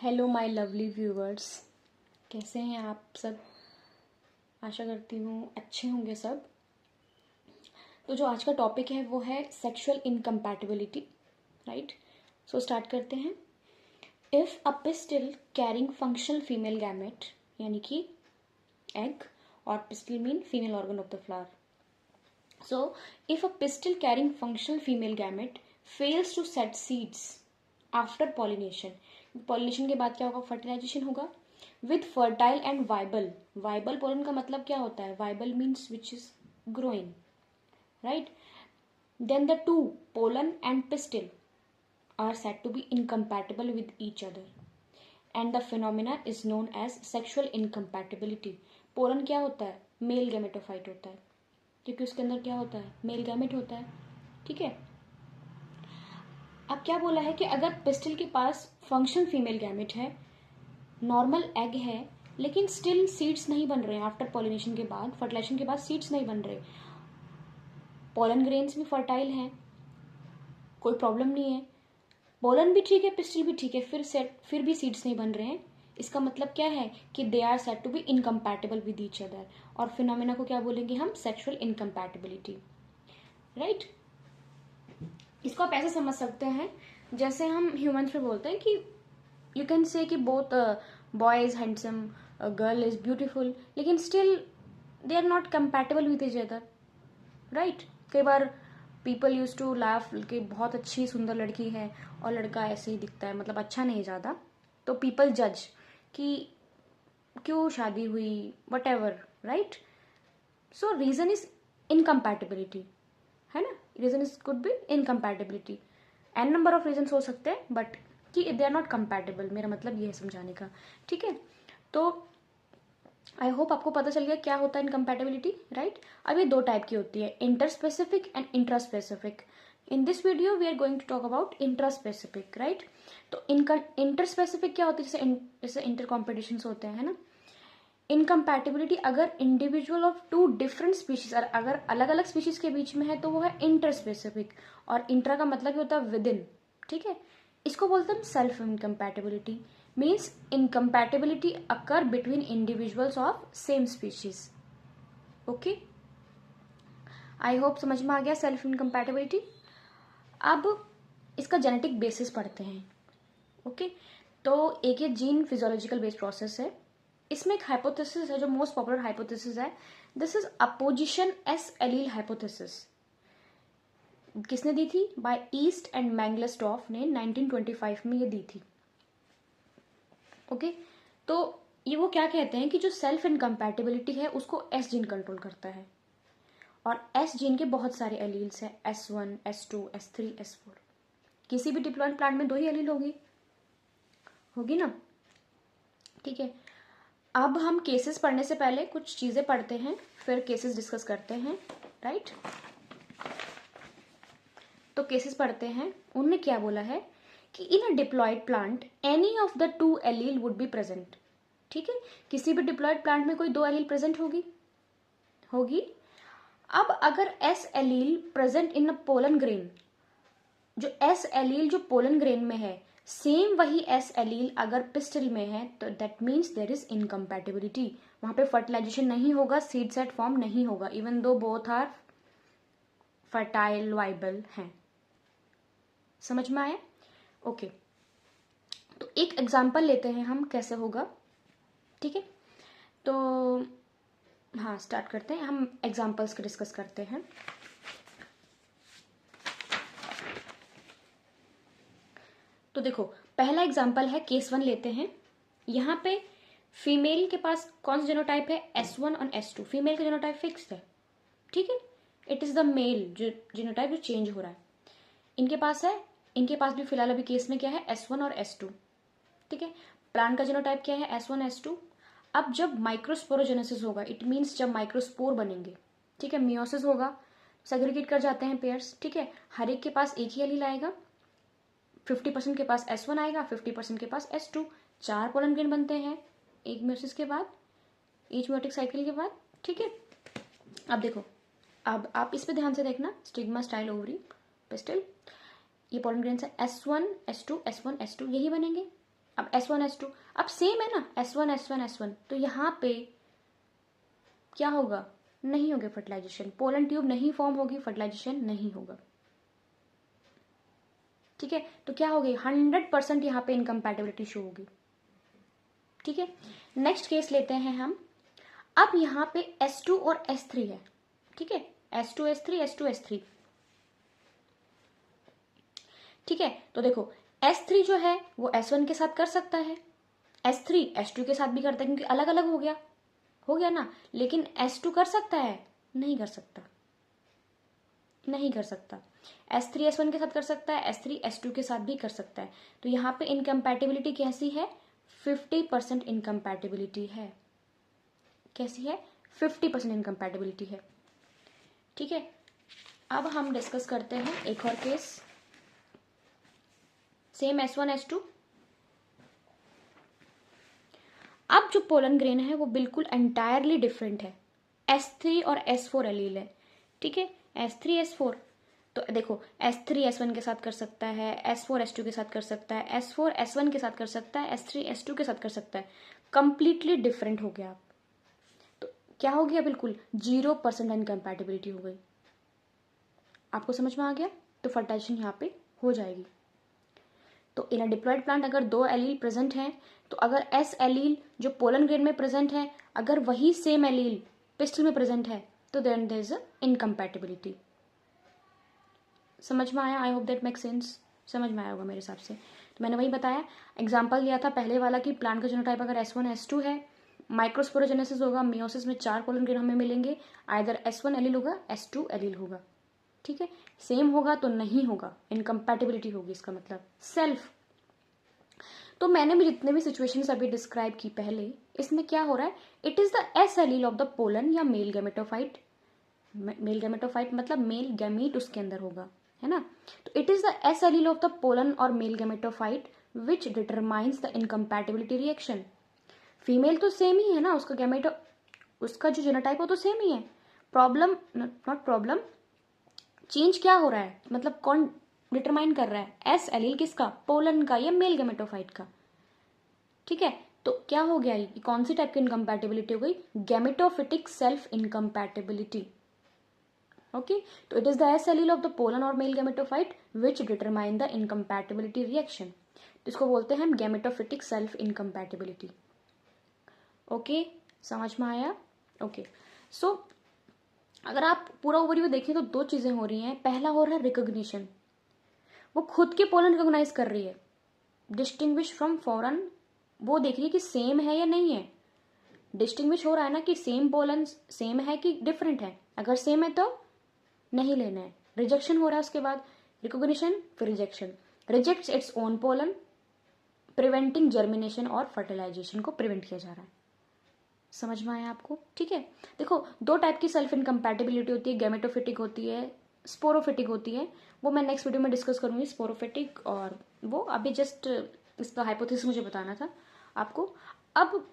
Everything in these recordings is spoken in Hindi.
हेलो माय लवली व्यूअर्स, कैसे हैं आप सब। आशा करती हूँ अच्छे होंगे सब। तो जो आज का टॉपिक है वो है sexual incompatibility, right. So start करते हैं। If a pistil carrying functional female gamete, यानी कि एग, और pistil mean female organ of the flower. So if a pistil carrying functional female gamete fails to set seeds after pollination, pollination के बाद क्या होगा, फर्टिलाइजेशन होगा with fertile and viable. viable pollen का मतलब क्या होता है, viable means which is growing, right. Then the two, pollen and pistil, are said to be incompatible with each other and the phenomena is known as sexual incompatibility. pollen क्या होता है, मेल गैमेटोफाइट होता है, क्योंकि उसके अंदर क्या होता है, मेल गैमेट होता है. ठीक है. अब क्या बोला है कि अगर पिस्टिल के पास फंक्शनल फीमेल गैमेट है, नॉर्मल एग है, लेकिन स्टिल सीड्स नहीं बन रहे हैं आफ्टर पॉलिनेशन के बाद, फर्टिलाइजेशन के बाद सीड्स नहीं बन रहे, पोलन ग्रेन्स भी फर्टाइल हैं, कोई प्रॉब्लम नहीं है, पोलन भी ठीक है, पिस्टिल भी ठीक है, फिर भी सीड्स नहीं बन रहे हैं, इसका मतलब क्या है कि they are said to be incompatible with each other. और फिनोमेना को क्या बोलेंगे हम, सेक्सुअल इनकम्पैटिबिलिटी, राइट. इसको आप ऐसे समझ सकते हैं जैसे हम ह्यूमंस में बोलते हैं कि यू कैन से कि both boy is handsome, girl is beautiful, लेकिन still they are not compatible with each other, right. कई बार पीपल यूज टू लाफ कि बहुत अच्छी सुंदर लड़की है और लड़का ऐसे ही दिखता है, मतलब अच्छा नहीं ज़्यादा, तो पीपल जज कि क्यों शादी हुई, whatever, right. So reason is incompatibility, है ना. Reason is could be incompatibility. An number of reason हो सकते हैं, बट कि दे आर नॉट कंपैटिबल, मेरा मतलब ये है समझाने का. ठीक है. तो आई होप आपको पता चल गया क्या होता है इनकम्पैटिबिलिटी, राइट. अब ये दो टाइप की होती है, interspecific and intraspecific. In this video we are going to talk about intraspecific, right. तो इंटर स्पेसिफिक क्या होती है, जैसे इंटर कॉम्पिटिशन होते हैं, है ना. इनकम्पैटिबिलिटी अगर individual of two different species, अगर अलग अलग स्पीशीज के बीच में है तो वो है इंटर स्पेसिफिक, और इंट्रा का मतलब होता है विद इन. ठीक है. इसको बोलते हैं self incompatibility, means incompatibility occur between individuals of same species. Okay, I hope समझ में आ गया सेल्फ इनकम्पैटिबिलिटी. अब इसका जेनेटिक बेसिस पढ़ते हैं. ओके. तो एक ये जीन फिजियोलॉजिकल बेस्ड प्रोसेस है. इसमें एक हाइपोथेसिस है जो मोस्ट पॉपुलर हाइपोथेसिस है. This is opposition S allele hypothesis. किसने दी थी, बाय ईस्ट एंड मैंगलेस्टॉफ ने 1925 में ये दी थी. ओके. तो ये वो क्या कहते हैं कि जो सेल्फ इनकम्पैटिबिलिटी है उसको एस जीन कंट्रोल करता है, और एस जीन के बहुत सारे एलील्स हैं, S1, S2, S3, S4. किसी भी डिप्लॉयड प्लांट में दो ही एलील होगी ना. ठीक है. अब हम केसेस पढ़ने से पहले कुछ चीजें पढ़ते हैं, फिर केसेस डिस्कस करते हैं, राइट. तो केसेस पढ़ते हैं. उन्होंने क्या बोला है कि in a diploid plant any of the two allele would be present. ठीक है. किसी भी डिप्लॉयड प्लांट में कोई दो एलील प्रेजेंट होगी. अब अगर S allele present in a pollen grain, जो एस एलील जो पोलन ग्रेन में है, सेम वही एस एलील अगर पिस्टिल में है, तो that means there is incompatibility. वहां पे फर्टिलाइजेशन नहीं होगा, सीड सेट फॉर्म नहीं होगा, even though both are fertile viable हैं. समझ में आया. ओके. तो एक एग्जाम्पल लेते हैं हम, कैसे होगा. ठीक है. तो हाँ, स्टार्ट करते हैं. हम एग्जाम्पल्स को डिस्कस करते हैं. तो देखो, पहला एग्जाम्पल है, केस 1 लेते हैं. यहाँ पे फीमेल के पास कौन सा जेनोटाइप है, S1 और S2. फीमेल का जेनोटाइप फिक्स है. ठीक है. इट इज द मेल जो जेनोटाइप जो चेंज हो रहा है. इनके पास भी फिलहाल अभी केस में क्या है, S1 और S2. ठीक है. प्लांट का जेनोटाइप क्या है, S1 S2. अब जब माइक्रोस्पोरोजेनेसिस होगा, इट मीन्स जब माइक्रोस्पोर बनेंगे, ठीक है, मियोसिस होगा, सेग्रीगेट कर जाते हैं पेयर्स. ठीक है. हर एक के पास एक ही एलील आएगा. 50% के पास S1 आएगा, 50% के पास S2. 4 पोलन ग्रेन बनते हैं एक मियोसिस के बाद, ईच मियोटिक साइकिल के बाद. ठीक है. अब देखो, अब आप इस पे ध्यान से देखना, स्टिग्मा स्टाइल ओवरी पिस्टिल, ये पोलन ग्रेन्स है, S1 S2 S1 S2 यही बनेंगे. अब S1 S2 अब सेम है ना, S1 S1 S1, तो यहाँ पे क्या होगा, नहीं होगा फर्टिलाइजेशन, पोलन ट्यूब नहीं फॉर्म होगी, फर्टिलाइजेशन नहीं होगा। ठीक है, तो क्या होगी, 100% यहाँ पे इनकम्पैटिबिलिटी शो होगी। ठीक है, नेक्स्ट केस लेते हैं हम। अब यहाँ पे S2 और S3 है। ठीक है, S2 S3 S2 S3। ठीक है, तो देखो S3 जो है वो S1 के साथ कर सकता है, S3 S2 के साथ भी करता है, क्योंकि अलग अलग हो गया ना। लेकिन S2 कर सकता है, नहीं कर सकता, नहीं कर सकता। S3 S1 के साथ कर सकता है, S3 S2 के साथ भी कर सकता है। तो यहाँ पे इनकम्पैटिबिलिटी कैसी है, 50% इनकम्पैटिबिलिटी है। कैसी है, 50% इनकम्पैटिबिलिटी है। ठीक है, अब हम डिस्कस करते हैं एक और केस, सेम S1 S2। अब जो पोलन ग्रेन है वो बिल्कुल एंटायरली डिफरेंट है, S3 और S4 एलील है। ठीक है, S3 S4, तो देखो S3 S1 के साथ कर सकता है, S4 S2 के साथ कर सकता है, S4 S1 के साथ कर सकता है, S3 S2 के साथ कर सकता है। कंप्लीटली डिफरेंट हो गया। तो क्या हो गया, बिल्कुल 0% इनकम्पैटिबिलिटी हो गई। आपको समझ में आ गया, तो फर्टाइजेशन यहाँ पे हो जाएगी। तो इन अ डिप्लॉयड प्लांट अगर 2 एलील प्रेजेंट हैं, तो अगर S एलील जो पोलन ग्रेन में प्रेजेंट है, अगर वही सेम एलील पिस्टल में प्रेजेंट है, तो then there is a incompatibility. समझ में आया, I hope that make sense, समझ में आया होगा मेरे हिसाब से। तो मैंने वही बताया, एग्जाम्पल लिया था पहले वाला कि प्लांट का जीनोटाइप अगर S1 S2 है, माइक्रोस्पोरोजेनेसिस होगा, मियोसिस में 4 पोलन ग्रेन हमें मिलेंगे, आइदर S1 एलील होगा, S2 एलील होगा। ठीक है, सेम होगा तो नहीं होगा, इनकम्पैटिबिलिटी होगी, इसका मतलब सेल्फ। तो मैंने भी जितने भी सिचुएशंस अभी डिस्क्राइब की पहले, इसमें क्या हो रहा है, it is the S allele of the pollen या मेल गैमेटोफाइट। मेल गैमेटोफाइट मतलब मेल गैमीट उसके अंदर होगा, है ना। तो it is the S allele of the pollen और male gametophyte which determines the incompatibility reaction. Female तो सेम ही है ना, उसका गैमेटो, उसका जो जीनोटाइप हो तो सेम ही है। प्रॉब्लम, नॉट प्रॉब्लम, चेंज क्या हो रहा है, मतलब कौन डिटरमाइन कर रहा है, एस एलील किसका, पोलन का या मेल गैमेटोफाइट का। ठीक है, तो क्या हो गया, ये कौन सी टाइप की इनकम्पैटिबिलिटी हो गई, गैमेटोफिटिक सेल्फ इनकम्पैटिबिलिटी। ओके, तो it is the S allele of the pollen और male gametophyte which determine the incompatibility reaction. इसको बोलते हैं हम गैमेटोफिटिक सेल्फ इनकम्पैटिबिलिटी। ओके, समझ में आया। ओके, सो अगर आप पूरा ओवरव्यू देखें तो 2 चीजें हो रही हैं। पहला हो रहा है रिकॉग्निशन, वो खुद के पोलन रिकॉग्नाइज कर रही है, डिस्टिंग्विश फ्रॉम फॉरेन, वो देख रही है कि सेम है या नहीं है। डिस्टिंग्विश हो रहा है ना कि सेम पोलन सेम है कि डिफरेंट है, अगर सेम है तो नहीं लेना है। रिजेक्शन हो रहा है उसके बाद, रिकॉग्निशन फिर rejection, rejects its own pollen, preventing germination और फर्टिलाइजेशन को प्रिवेंट किया जा रहा है। समझ में आया आपको। ठीक है, देखो 2 टाइप की सेल्फ इनकम्पैटिबिलिटी होती है, गैमेटोफिटिक होती है, स्पोरोफिटिक होती है। वो मैं नेक्स्ट वीडियो में डिस्कस करूंगी, स्पोरोफिटिक और वो, अभी जस्ट इसका हाइपोथेसिस मुझे बताना था आपको। अब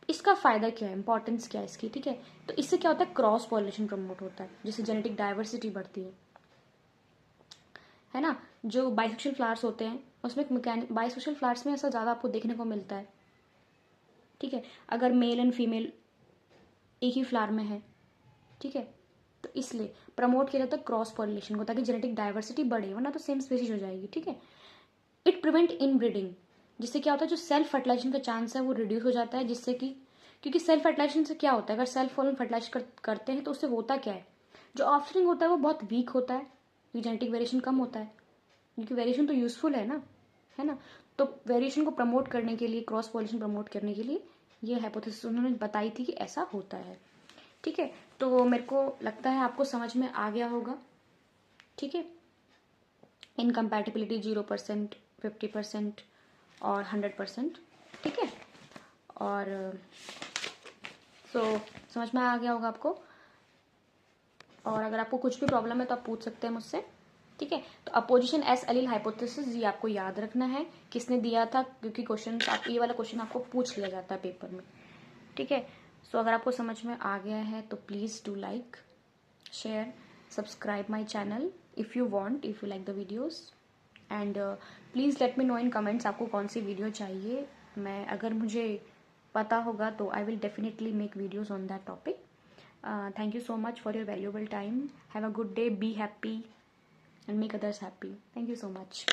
इसका फायदा क्या है, इंपॉर्टेंस क्या है इसकी। ठीक है, तो इससे क्या होता है, क्रॉस पॉलिनेशन प्रमोट होता है, जिससे जेनेटिक डाइवर्सिटी बढ़ती है ना। जो बाइसेक्सुअल फ्लावर्स होते हैं उसमें बाइसेक्सुअल फ्लावर्स में ऐसा ज़्यादा आपको देखने को मिलता है। ठीक है, अगर मेल एंड फीमेल एक ही फ्लावर में है, ठीक है, तो इसलिए प्रमोट किया जाता है क्रॉस पॉलिनेशन को, ताकि जेनेटिक डाइवर्सिटी बढ़े, वरना तो सेम स्पीशीज हो जाएगी। ठीक है, इट प्रिवेंट इनब्रीडिंग, जिससे क्या होता है, जो सेल्फ फर्टिलाइजेशन का चांस है वो रिड्यूस हो जाता है, जिससे कि, क्योंकि सेल्फ फर्टिलाइजेशन से क्या होता है, अगर सेल्फ पोलन फर्टिलाइज करते हैं तो उससे होता क्या है, जो ऑफस्प्रिंग होता है वो बहुत वीक होता है, क्योंकि जेनेटिक वेरिएशन कम होता है, क्योंकि वेरिएशन तो यूजफुल है ना। तो वेरिएशन को प्रमोट करने के लिए, क्रॉस पॉलिनेशन प्रमोट करने के लिए ये हाइपोथेसिस उन्होंने बताई थी कि ऐसा होता है। ठीक है, तो मेरे को लगता है आपको समझ में आ गया होगा। ठीक है, इनकम्पैटिबिलिटी 0%, 50% और 100%। ठीक है, और समझ में आ गया होगा आपको। और अगर आपको कुछ भी प्रॉब्लम है तो आप पूछ सकते हैं मुझसे। ठीक है, तो अपोजिशन एस एलील हाइपोथेसिस, ये आपको याद रखना है, किसने दिया था, क्योंकि क्वेश्चन आप ये वाला क्वेश्चन आपको पूछ लिया जाता है पेपर में। ठीक है, सो अगर आपको समझ में आ गया है तो please do like, share, subscribe my channel if you want, if you like the videos. And please let me know in comments आपको कौन सी वीडियो चाहिए. मैं अगर मुझे पता होगा तो I will definitely make videos on that topic. Thank you so much for your valuable time. Have a good day. Be happy and make others happy. Thank you so much.